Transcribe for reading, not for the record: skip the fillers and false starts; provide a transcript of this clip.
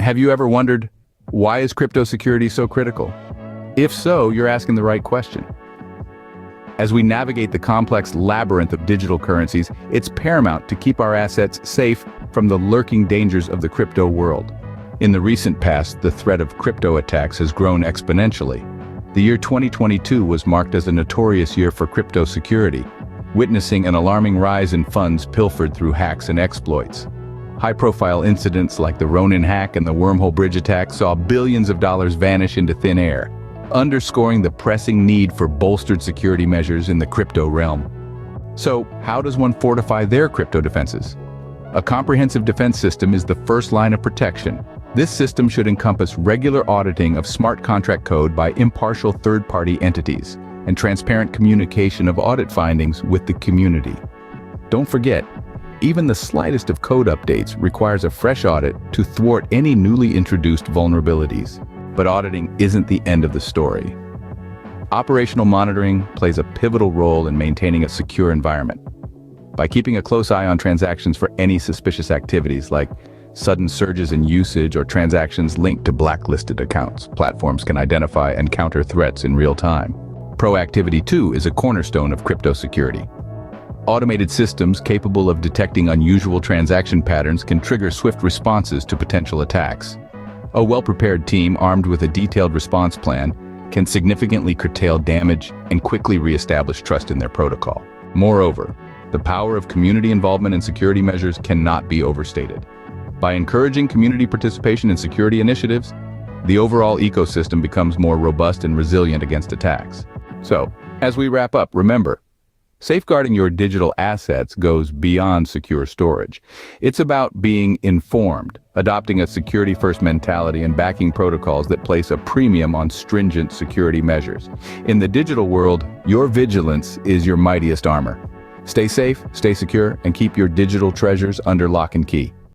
Have you ever wondered, why is crypto security so critical? If so, you're asking the right question. As we navigate the complex labyrinth of digital currencies, it's paramount to keep our assets safe from the lurking dangers of the crypto world. In the recent past, the threat of crypto attacks has grown exponentially. The year 2022 was marked as a notorious year for crypto security, witnessing an alarming rise in funds pilfered through hacks and exploits. High-profile incidents like the Ronin hack and the Wormhole Bridge attack saw billions of dollars vanish into thin air, underscoring the pressing need for bolstered security measures in the crypto realm. So, how does one fortify their crypto defenses? A comprehensive defense system is the first line of protection. This system should encompass regular auditing of smart contract code by impartial third-party entities and transparent communication of audit findings with the community. Don't forget, even the slightest of code updates requires a fresh audit to thwart any newly introduced vulnerabilities. But auditing isn't the end of the story. Operational monitoring plays a pivotal role in maintaining a secure environment. By keeping a close eye on transactions for any suspicious activities like sudden surges in usage or transactions linked to blacklisted accounts, platforms can identify and counter threats in real time. Proactivity, too, is a cornerstone of crypto security. Automated systems capable of detecting unusual transaction patterns can trigger swift responses to potential attacks. A well-prepared team armed with a detailed response plan can significantly curtail damage and quickly re-establish trust in their protocol. Moreover, the power of community involvement in security measures cannot be overstated. By encouraging community participation in security initiatives, the overall ecosystem becomes more robust and resilient against attacks. So, as we wrap up, remember, safeguarding your digital assets goes beyond secure storage. It's about being informed, adopting a security-first mentality, and backing protocols that place a premium on stringent security measures. In the digital world, your vigilance is your mightiest armor. Stay safe, stay secure, and keep your digital treasures under lock and key.